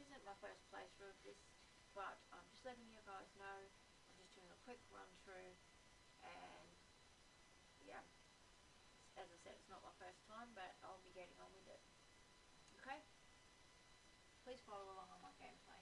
isn't my first playthrough of this, but I'm just letting you guys know. I'm just doing a quick run through, and yeah, as I said, it's not my first time, but I'll be getting on with it. Okay? Please follow along on my gameplay.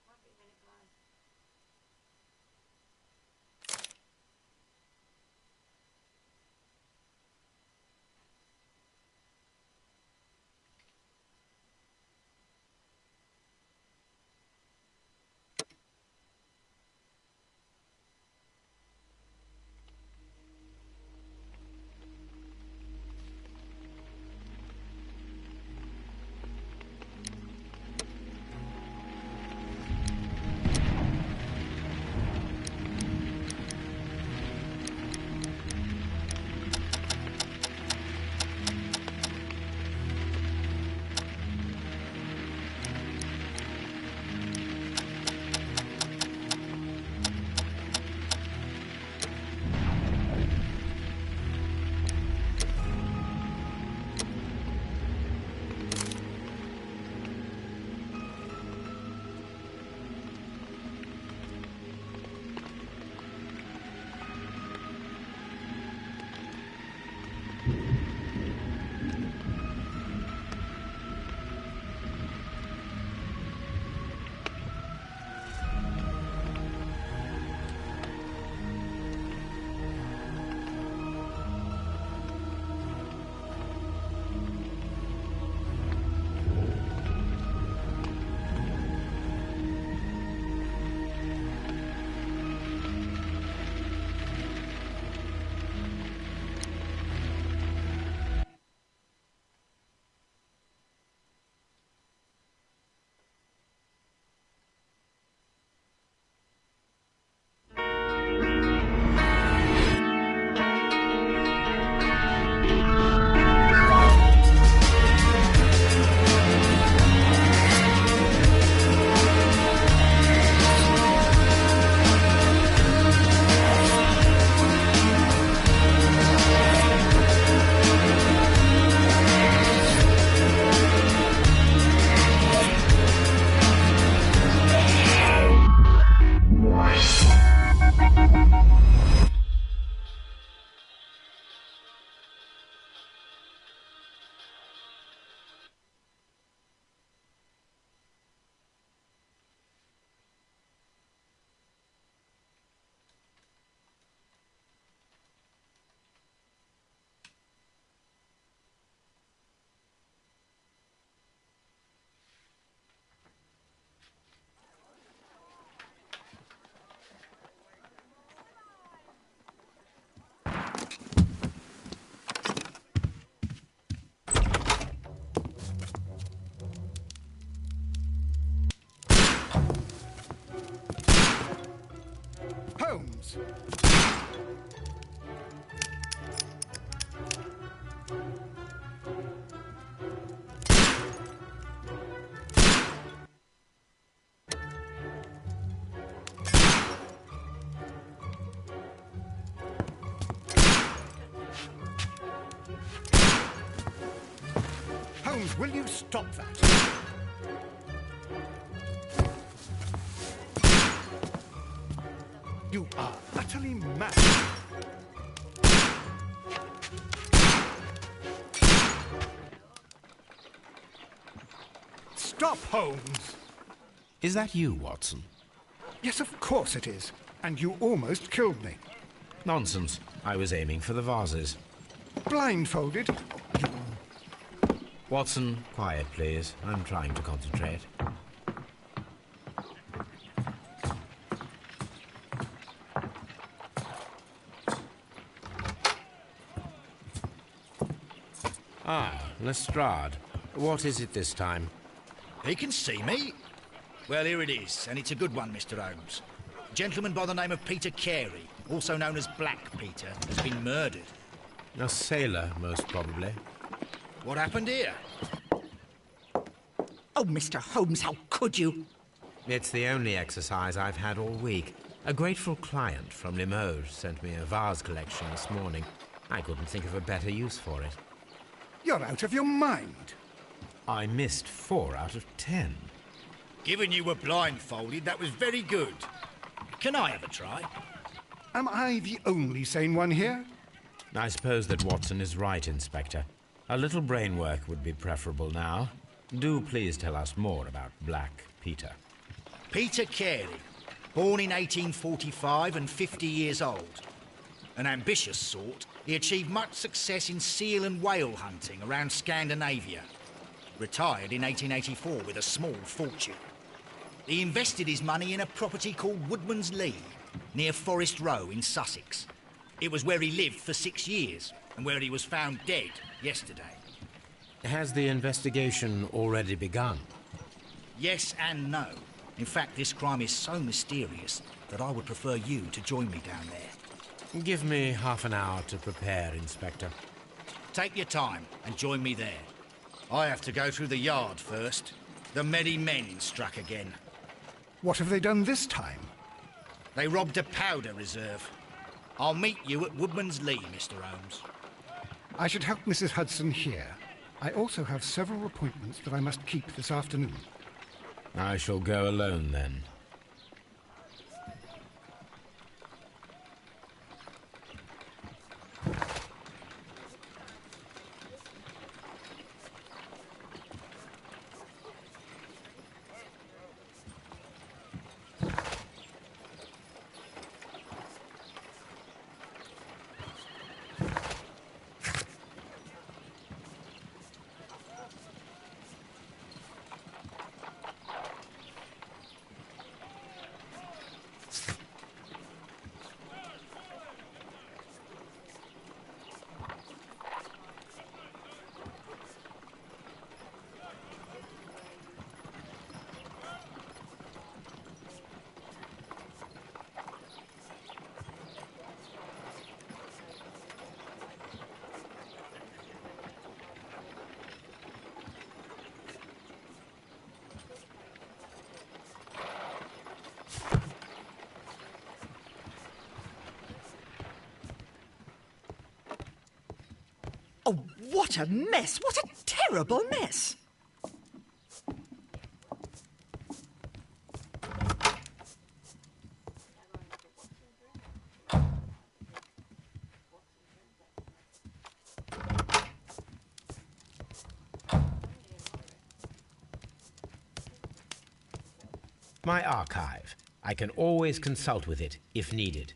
Won't be a minute, guys. Holmes! Holmes, will you stop that? You are utterly mad. Stop, Holmes! Is that you, Watson? Yes, of course it is. And you almost killed me. Nonsense. I was aiming for the vases. Blindfolded? Watson, quiet, please. I'm trying to concentrate. Ah, Lestrade. What is it this time? He can see me. Well, here it is, and it's a good one, Mr. Holmes. A gentleman by the name of Peter Carey. also known as Black Peter, has been murdered. A sailor, most probably. What happened here? Oh, Mr. Holmes, how could you? It's the only exercise I've had all week. A grateful client from Limoges sent me a vase collection this morning. I couldn't think of a better use for it. You're out of your mind. I missed 4 out of 10. Given you were blindfolded, that was very good. Can I have a try? Am I the only sane one here? I suppose that Watson is right, Inspector. A little brain work would be preferable now. Do please tell us more about Black Peter. Peter Carey, born in 1845 and 50 years old. An ambitious sort, he achieved much success in seal and whale hunting around Scandinavia. Retired in 1884 with a small fortune. He invested his money in a property called Woodman's Lee, near Forest Row in Sussex. It was where he lived for 6 years, and where he was found dead yesterday. Has the investigation already begun? Yes and no. In fact, this crime is so mysterious that I would prefer you to join me down there. Give me half an hour to prepare, Inspector. Take your time and join me there. I have to go through the yard first. The merry men struck again. What have they done this time? They robbed a powder reserve. I'll meet you at Woodman's Lee, Mr. Holmes. I should help Mrs. Hudson here. I also have several appointments that I must keep this afternoon. I shall go alone, then. Oh, what a mess! What a terrible mess! My archive. I can always consult with it, if needed.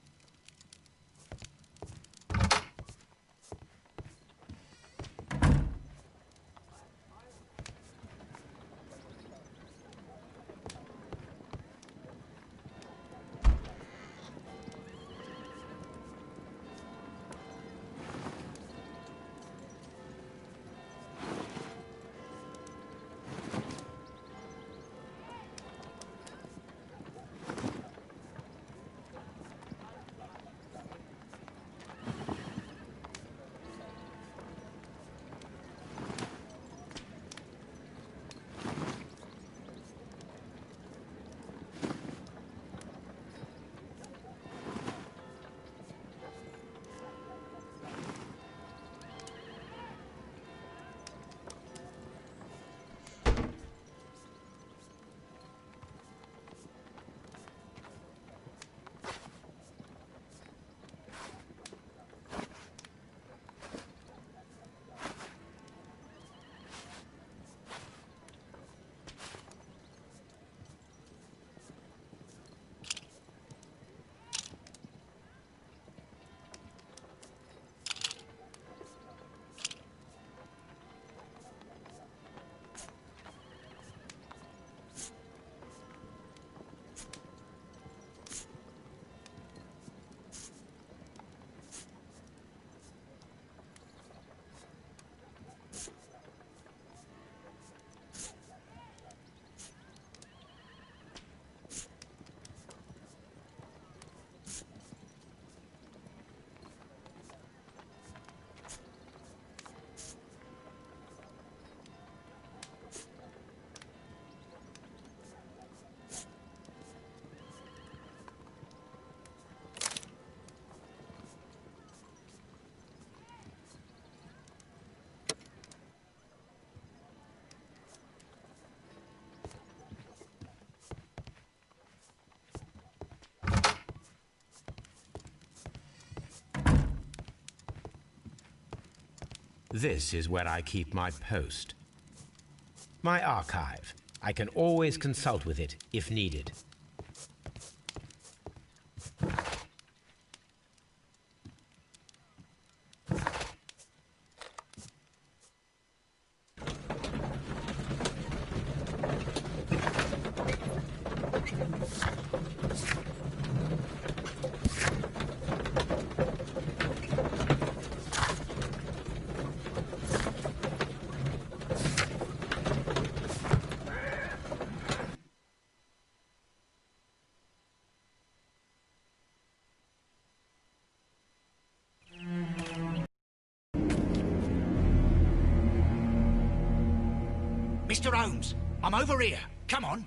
This is where I keep my post. My archive. I can always consult with it if needed. Mr. Holmes, I'm over here. Come on.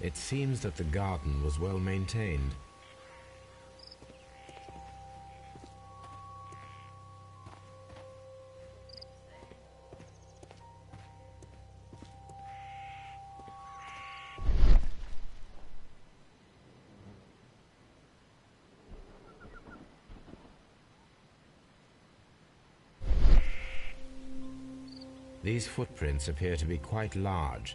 It seems that the garden was well maintained. These footprints appear to be quite large.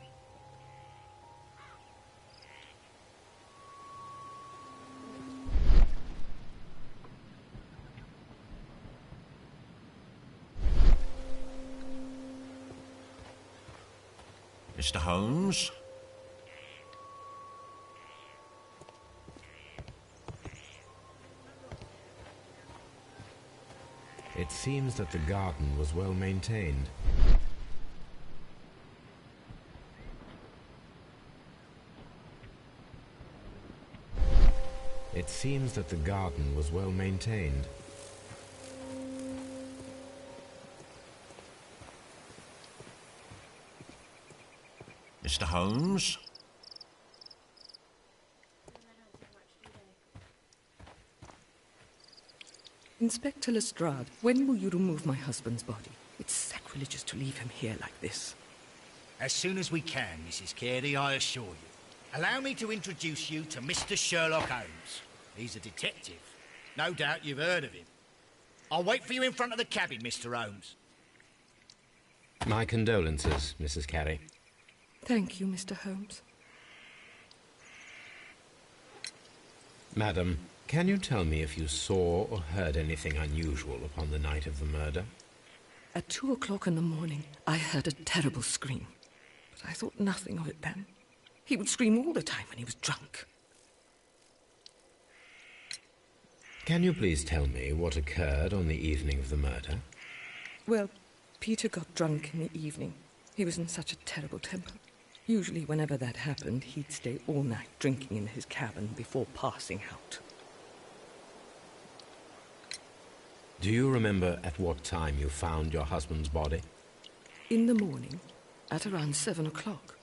Mr. Holmes? It seems that the garden was well maintained. It seems that the garden was well maintained. Mr. Holmes? Inspector Lestrade, when will you remove my husband's body? It's sacrilegious to leave him here like this. As soon as we can, Mrs. Carey, I assure you. Allow me to introduce you to Mr. Sherlock Holmes. He's a detective. No doubt you've heard of him. I'll wait for you in front of the cabin, Mr. Holmes. My condolences, Mrs. Carey. Thank you, Mr. Holmes. Madam, can you tell me if you saw or heard anything unusual upon the night of the murder? At 2 o'clock in the morning, I heard a terrible scream. But I thought nothing of it then. He would scream all the time when he was drunk. Can you please tell me what occurred on the evening of the murder? Well, Peter got drunk in the evening. He was in such a terrible temper. Usually, whenever that happened, he'd stay all night drinking in his cabin before passing out. Do you remember at what time you found your husband's body? In the morning, at around 7 o'clock,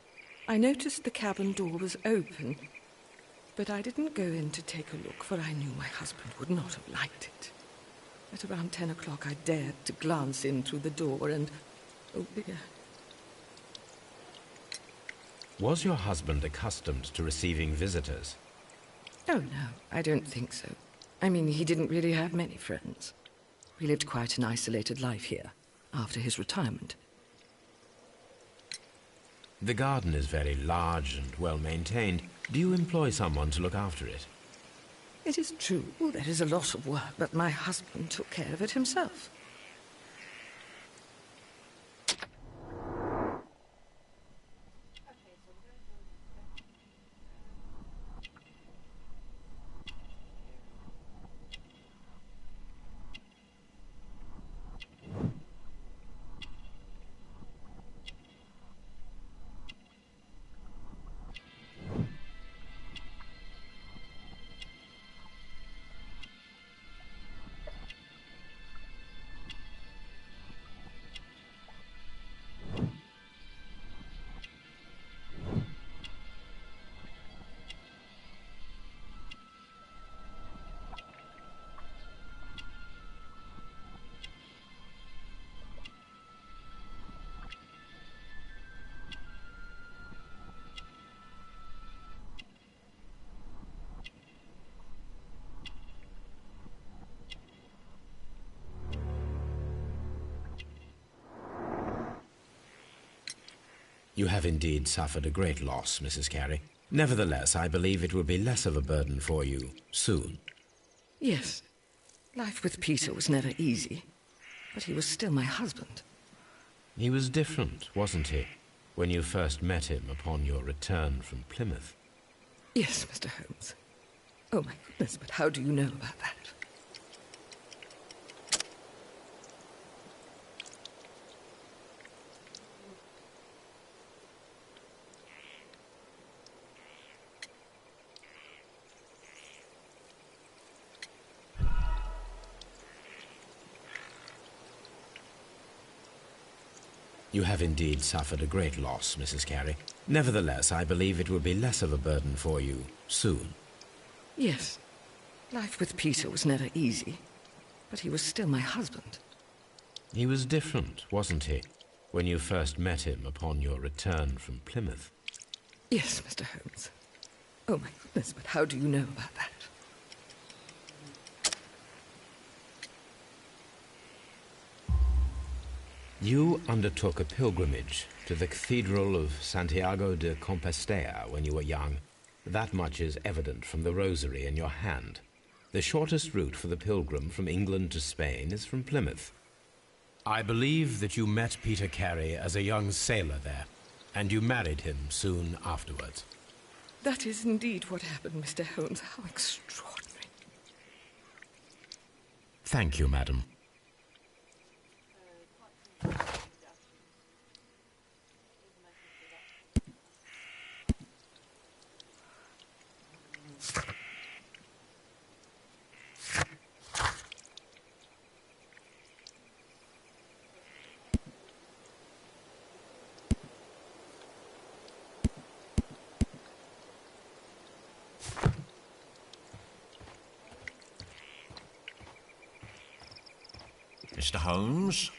I noticed the cabin door was open, but I didn't go in to take a look, for I knew my husband would not have liked it. At around 10 o'clock, I dared to glance in through the door and... oh dear. Was your husband accustomed to receiving visitors? Oh, no, I don't think so. I mean, he didn't really have many friends. We lived quite an isolated life here, after his retirement. The garden is very large and well maintained. Do you employ someone to look after it? It is true, there is a lot of work, but my husband took care of it himself. You have indeed suffered a great loss, Mrs. Carey. Nevertheless, I believe it will be less of a burden for you soon. Yes. Life with Peter was never easy, but he was still my husband. He was different, wasn't he, when you first met him upon your return from Plymouth? Yes, Mr. Holmes. Oh, my goodness, but how do you know about that? You have indeed suffered a great loss, Mrs. Carey. Nevertheless, I believe it will be less of a burden for you soon. Yes. Life with Peter was never easy, but he was still my husband. He was different, wasn't he, when you first met him upon your return from Plymouth? Yes, Mr. Holmes. Oh, my goodness, but how do you know about that? You undertook a pilgrimage to the Cathedral of Santiago de Compostela when you were young. That much is evident from the rosary in your hand. The shortest route for the pilgrim from England to Spain is from Plymouth. I believe that you met Peter Carey as a young sailor there, and you married him soon afterwards. That is indeed what happened, Mr. Holmes. How extraordinary. Thank you, madam. Mr. Holmes?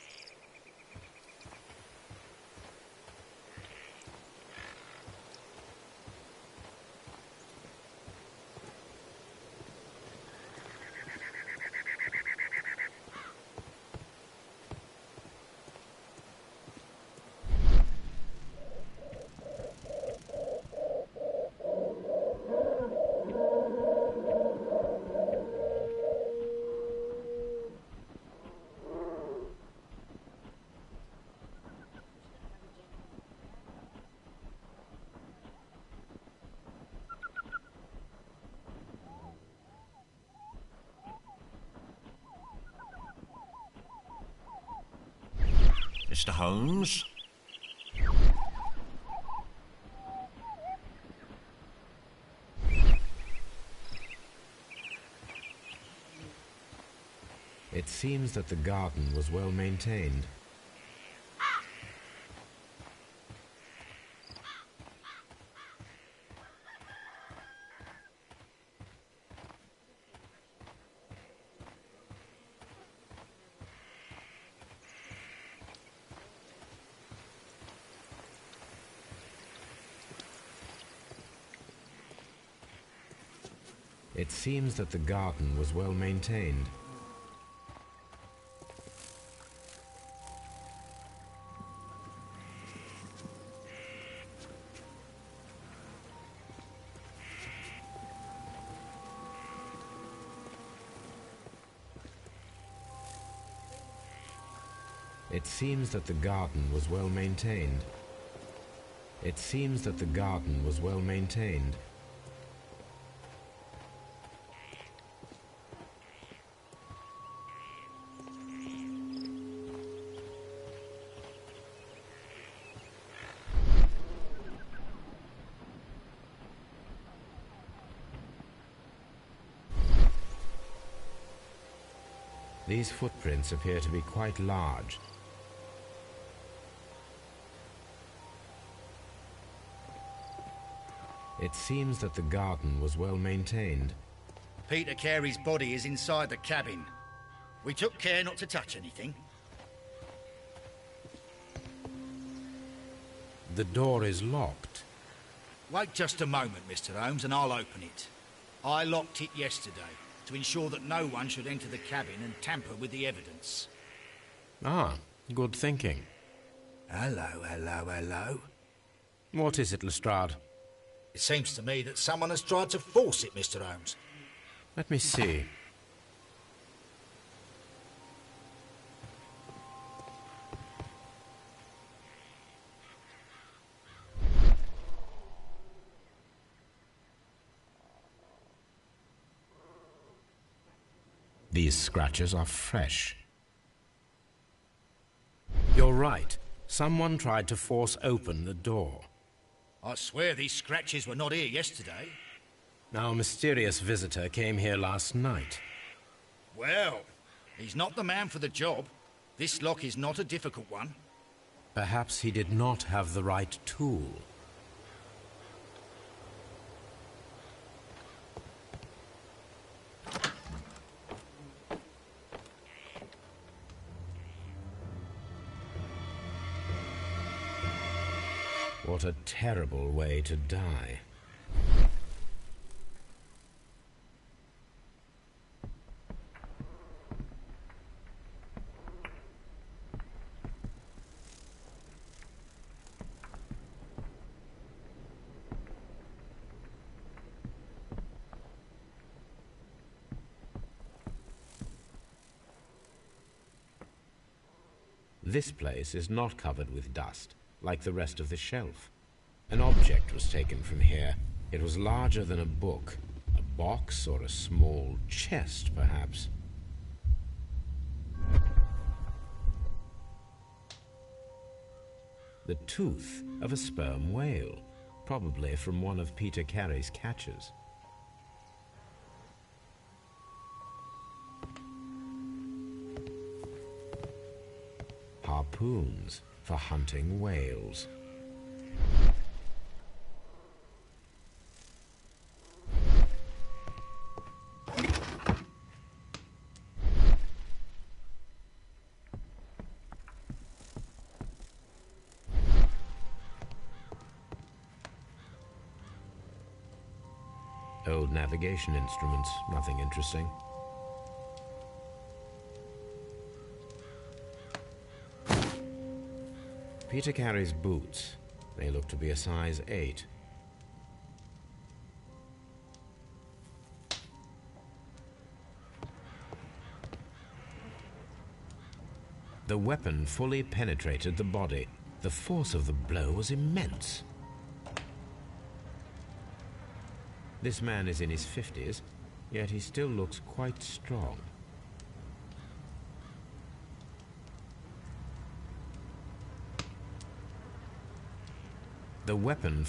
Mr. Holmes? It seems that the garden was well maintained. It seems that the garden was well maintained. It seems that the garden was well maintained. It seems that the garden was well maintained. These footprints appear to be quite large. It seems that the garden was well maintained. Peter Carey's body is inside the cabin. We took care not to touch anything. The door is locked. Wait just a moment, Mr. Holmes, and I'll open it. I locked it yesterday to ensure that no one should enter the cabin and tamper with the evidence. Ah, good thinking. Hello, hello, hello. What is it, Lestrade? It seems to me that someone has tried to force it, Mr. Holmes. Let me see. These scratches are fresh. You're right. Someone tried to force open the door. I swear these scratches were not here yesterday. Our mysterious visitor came here last night. Well, he's not the man for the job. This lock is not a difficult one. Perhaps he did not have the right tool. What a terrible way to die. This place is not covered with dust, like the rest of the shelf. An object was taken from here. It was larger than a book. A box or a small chest, perhaps. The tooth of a sperm whale, probably from one of Peter Carey's catches. Harpoons for hunting whales. Old navigation instruments, nothing interesting. Peter Carey's boots. They look to be a size 8. The weapon fully penetrated the body. The force of the blow was immense. This man is in his 50s, yet he still looks quite strong. The weapon...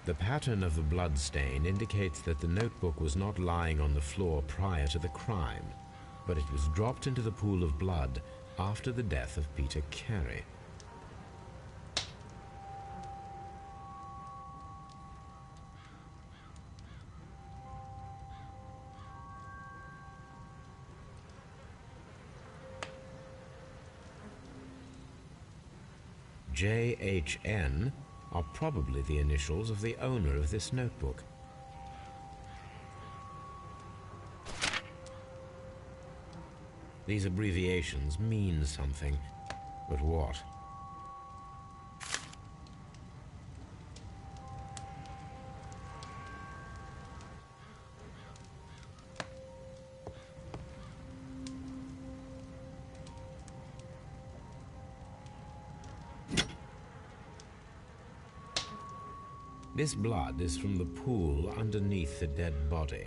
The pattern of the blood stain indicates that the notebook was not lying on the floor prior to the crime, but it was dropped into the pool of blood after the death of Peter Carey. JHN are probably the initials of the owner of this notebook. These abbreviations mean something, but what? This blood is from the pool underneath the dead body.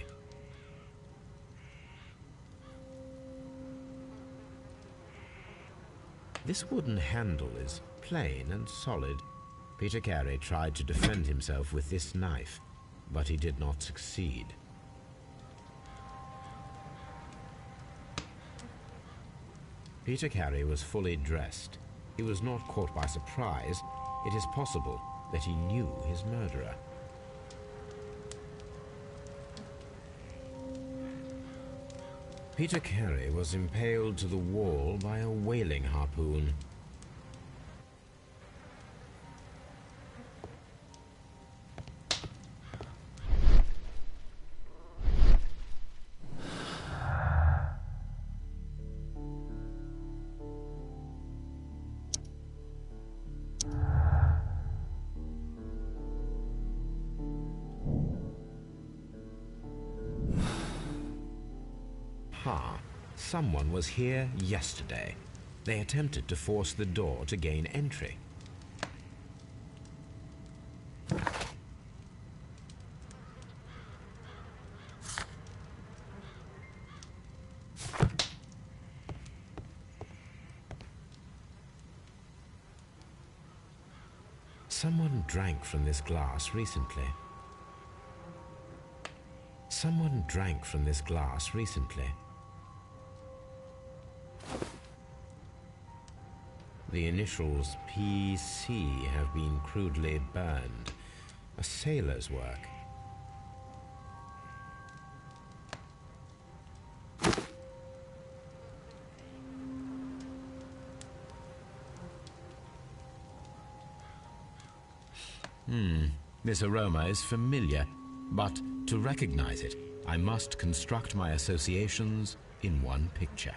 This wooden handle is plain and solid. Peter Carey tried to defend himself with this knife, but he did not succeed. Peter Carey was fully dressed. He was not caught by surprise. It is possible that he knew his murderer. Peter Carey was impaled to the wall by a whaling harpoon. Aha! Someone was here yesterday. They attempted to force the door to gain entry. Someone drank from this glass recently. Someone drank from this glass recently. The initials PC have been crudely burned. A sailor's work. This aroma is familiar, but to recognize it, I must construct my associations in one picture.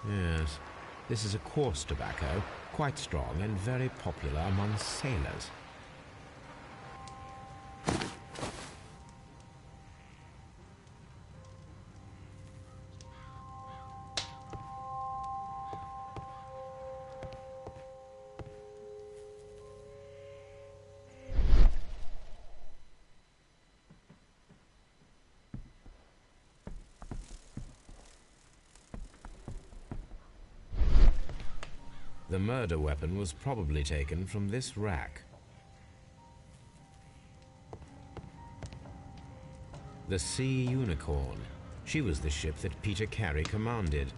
Yes, this is a coarse tobacco, quite strong and very popular among sailors. The murder weapon was probably taken from this rack. The Sea Unicorn. She was the ship that Peter Carey commanded.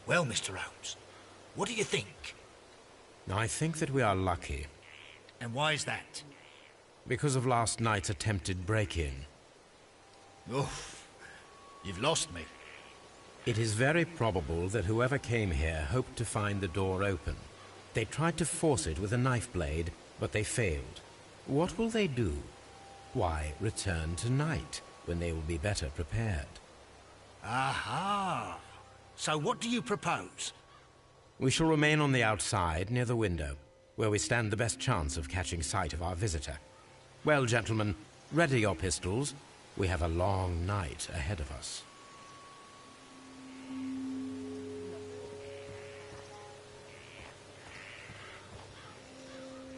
Well, Mr. Holmes, what do you think? I think that we are lucky. And why is that? Because of last night's attempted break-in. Oof, you've lost me. It is very probable that whoever came here hoped to find the door open. They tried to force it with a knife blade, but they failed. What will they do? Why, return tonight, when they will be better prepared. Aha! So what do you propose? We shall remain on the outside, near the window, where we stand the best chance of catching sight of our visitor. Well, gentlemen, ready your pistols. We have a long night ahead of us.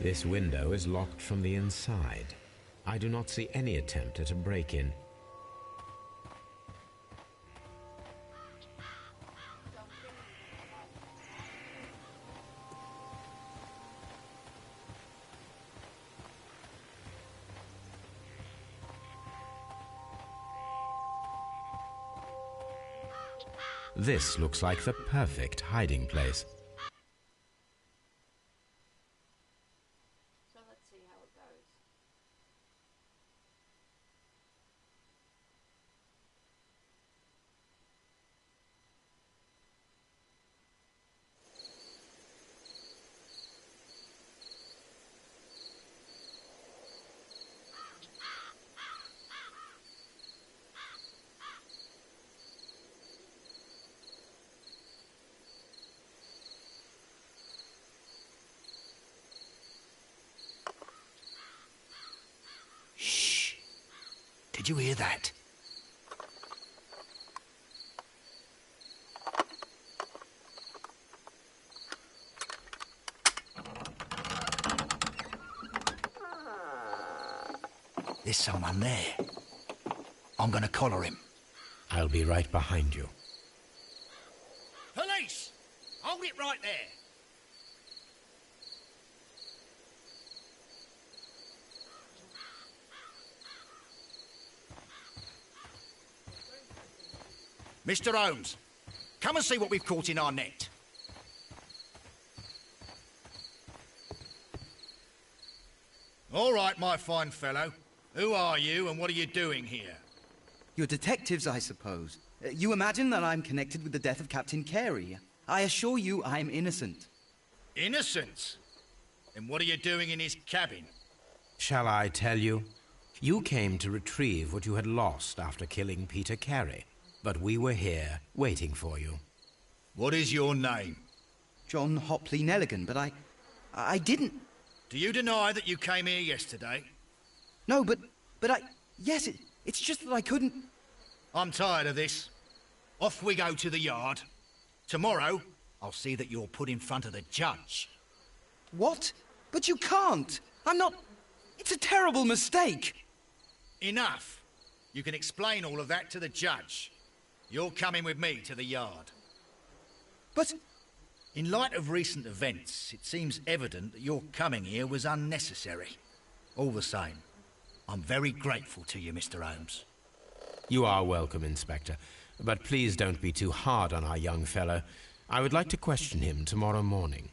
This window is locked from the inside. I do not see any attempt at a break-in. This looks like the perfect hiding place. So let's see how it goes. Shh. Did you hear that? There's someone there. I'm gonna collar him. I'll be right behind you. Police! Hold it right there. Mr. Holmes, come and see what we've caught in our net. All right, my fine fellow. Who are you and what are you doing here? You're detectives, I suppose. You imagine that I'm connected with the death of Captain Carey. I assure you I'm innocent. Innocent? And what are you doing in his cabin? Shall I tell you? You came to retrieve what you had lost after killing Peter Carey, but we were here waiting for you. What is your name? John Hopley Nelligan, but I didn't... Do you deny that you came here yesterday? No, but yes, it's just that I couldn't... I'm tired of this. Off we go to the yard. Tomorrow, I'll see that you're put in front of the judge. What? But you can't! I'm not... It's a terrible mistake! Enough! You can explain all of that to the judge. You're coming with me to the yard. But... In light of recent events, it seems evident that your coming here was unnecessary. All the same, I'm very grateful to you, Mr. Holmes. You are welcome, Inspector, but please don't be too hard on our young fellow. I would like to question him tomorrow morning.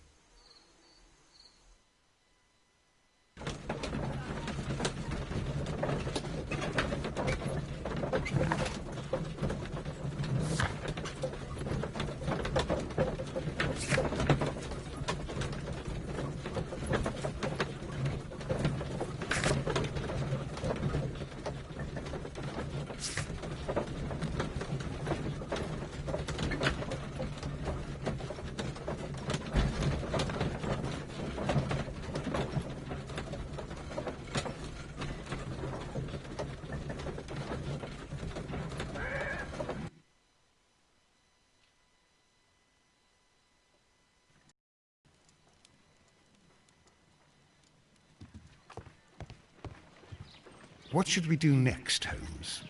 What should we do next, Holmes?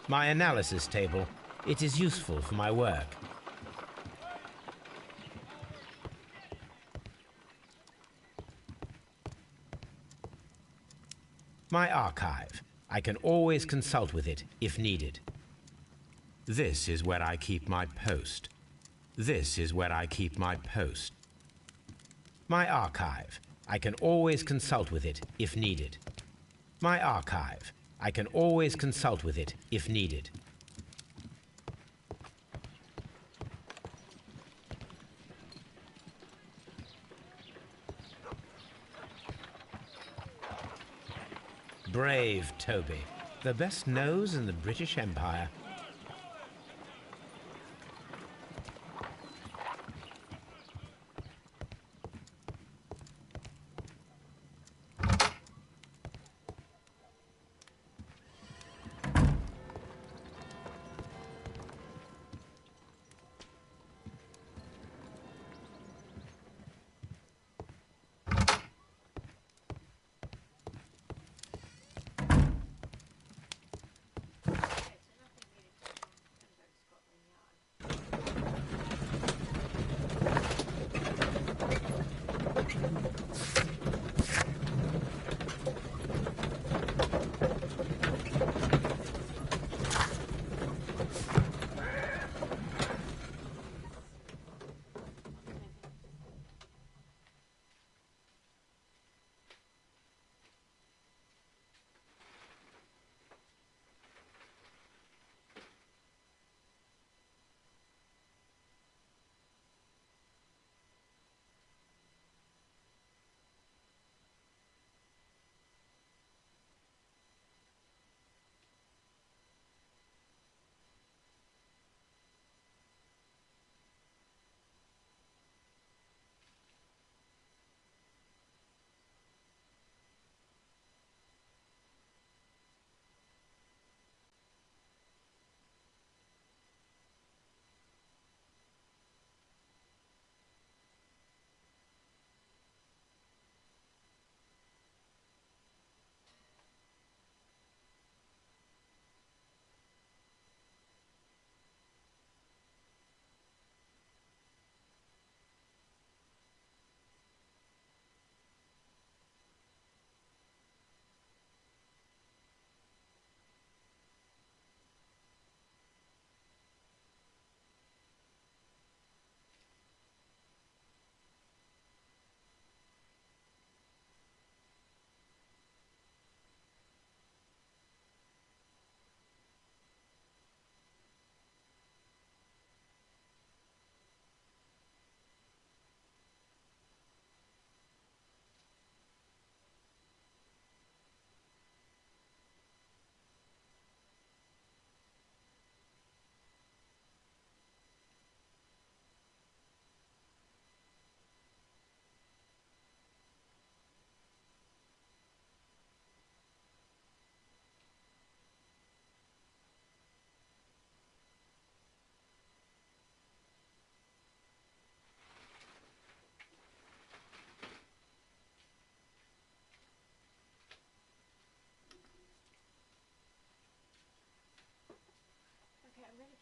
My analysis table. It is useful for my work. My archive. I can always consult with it if needed. This is where I keep my post. This is where I keep my post. My archive. I can always consult with it if needed. My archive. I can always consult with it if needed. Brave Toby, the best nose in the British Empire.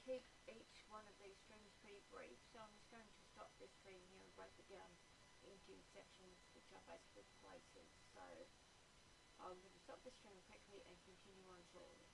keep each one of these streams pretty brief, so I'm just going to stop this stream here and break it down into sections which are basically places. So I'm going to stop the stream quickly and continue on shortly.